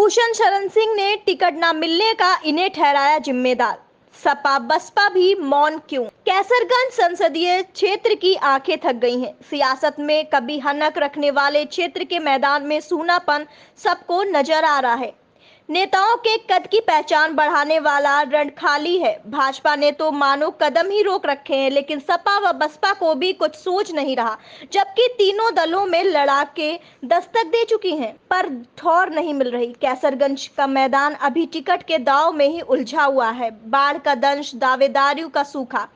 भूषण शरण सिंह ने टिकट न मिलने का इन्हें ठहराया जिम्मेदार। सपा बसपा भी मौन क्यों? कैसरगंज संसदीय क्षेत्र की आंखें थक गई हैं। सियासत में कभी हनक रखने वाले क्षेत्र के मैदान में सूनापन सबको नजर आ रहा है। नेताओं के कद की पहचान बढ़ाने वाला रण खाली है। भाजपा ने तो मानो कदम ही रोक रखे हैं, लेकिन सपा व बसपा को भी कुछ सोच नहीं रहा, जबकि तीनों दलों में लड़ाके दस्तक दे चुकी हैं, पर ठौर नहीं मिल रही। कैसरगंज का मैदान अभी टिकट के दांव में ही उलझा हुआ है। बाढ़ का दंश, दावेदारियों का सूखा।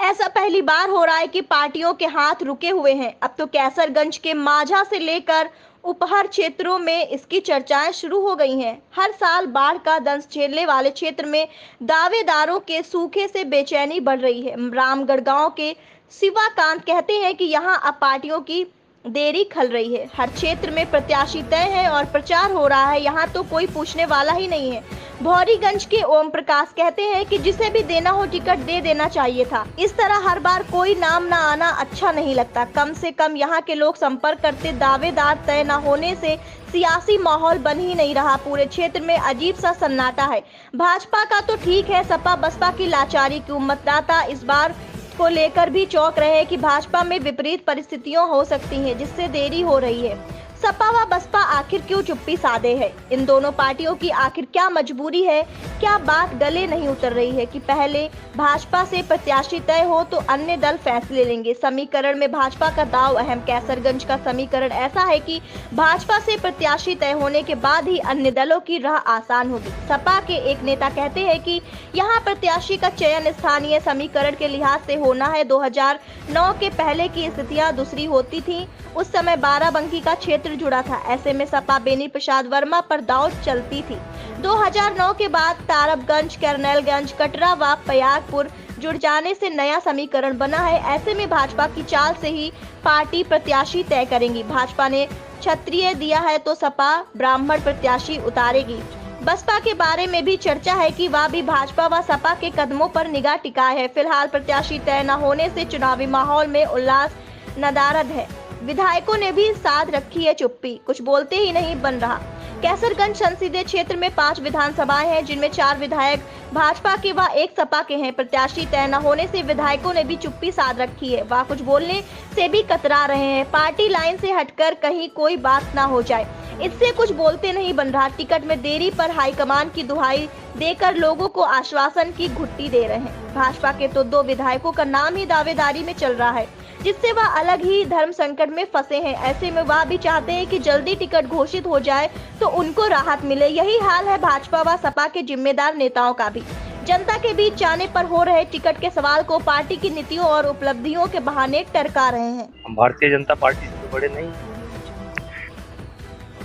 ऐसा पहली बार हो रहा है कि पार्टियों के हाथ रुके हुए हैं। अब तो कैसरगंज के माझा से लेकर उपहर क्षेत्रों में इसकी चर्चाएं शुरू हो गई हैं। हर साल बाढ़ का दंश झेलने वाले क्षेत्र में दावेदारों के सूखे से बेचैनी बढ़ रही है। रामगढ़ गांव के शिवाकांत कहते हैं कि यहां अब पार्टियों की देरी खल रही है। हर क्षेत्र में प्रत्याशी तय है और प्रचार हो रहा है, यहाँ तो कोई पूछने वाला ही नहीं है। भौरीगंज के ओम प्रकाश कहते हैं कि जिसे भी देना हो टिकट दे देना चाहिए था। इस तरह हर बार कोई नाम न आना अच्छा नहीं लगता। कम से कम यहाँ के लोग संपर्क करते, दावेदार तय न होने से सियासी माहौल बन ही नहीं रहा। पूरे क्षेत्र में अजीब सा सन्नाटा है। भाजपा का तो ठीक है, सपा बसपा की लाचारी क्यों? मतदाता इस बार को लेकर भी चौंक रहे हैं कि भाजपा में विपरीत परिस्थितियां हो सकती हैं, जिससे देरी हो रही है। सपा व बसपा आखिर क्यों चुप्पी साधे है? इन दोनों पार्टियों की आखिर क्या मजबूरी है? क्या बात गले नहीं उतर रही है कि पहले भाजपा से प्रत्याशी तय हो तो अन्य दल फैसले लेंगे? समीकरण में भाजपा का दाव अहम। कैसरगंज का समीकरण ऐसा है कि भाजपा से प्रत्याशी तय होने के बाद ही अन्य दलों की राह आसान होगी। सपा के एक नेता कहते हैं कि यहाँ प्रत्याशी का चयन स्थानीय समीकरण के लिहाज से होना है। 2009 के पहले की स्थितियां दूसरी होती थी। उस समय बाराबंकी का क्षेत्र जुड़ा था। ऐसे में सपा बेनी प्रसाद वर्मा पर दांव चलती थी। 2009 के बाद तारबगंज, करनैलगंज, कटरा व पयागपुर जुड़ जाने से नया समीकरण बना है। ऐसे में भाजपा की चाल से ही पार्टी प्रत्याशी तय करेंगी। भाजपा ने क्षत्रिय दिया है तो सपा ब्राह्मण प्रत्याशी उतारेगी। बसपा के बारे में भी चर्चा है कि वह भी भाजपा व सपा के कदमों पर निगाह टिकाए है। फिलहाल प्रत्याशी तय न होने से चुनावी माहौल में उल्लास नदारद है। विधायकों ने भी साध रखी है चुप्पी, कुछ बोलते ही नहीं बन रहा। कैसरगंज संसदीय क्षेत्र में 5 विधानसभाएं हैं, जिनमें 4 विधायक भाजपा के व 1 सपा के हैं। प्रत्याशी तय न होने से विधायकों ने भी चुप्पी साध रखी है। वह कुछ बोलने से भी कतरा रहे हैं। पार्टी लाइन से हटकर कहीं कोई बात ना हो जाए, इससे कुछ बोलते नहीं बन रहा। टिकट में देरी पर हाईकमान की दुहाई देकर लोगों को आश्वासन की घुट्टी दे रहे हैं। भाजपा के तो 2 विधायकों का नाम ही दावेदारी में चल रहा है, जिससे वह अलग ही धर्म संकट में फंसे हैं। ऐसे में वह भी चाहते हैं कि जल्दी टिकट घोषित हो जाए तो उनको राहत मिले। यही हाल है भाजपा व सपा के जिम्मेदार नेताओं का भी। जनता के बीच जाने पर हो रहे टिकट के सवाल को पार्टी की नीतियों और उपलब्धियों के बहाने टरका रहे हैं। हम भारतीय जनता पार्टी से तो बड़े नहीं,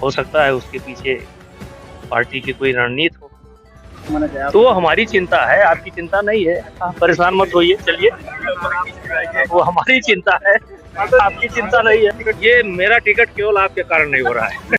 हो सकता है उसके पीछे पार्टी की कोई रणनीति हो, तो हमारी चिंता है, आपकी चिंता नहीं है। आप परेशान मत होइए, चलिए, वो हमारी चिंता है, आपकी चिंता नहीं है। ये मेरा टिकट केवल आपके कारण नहीं हो रहा है।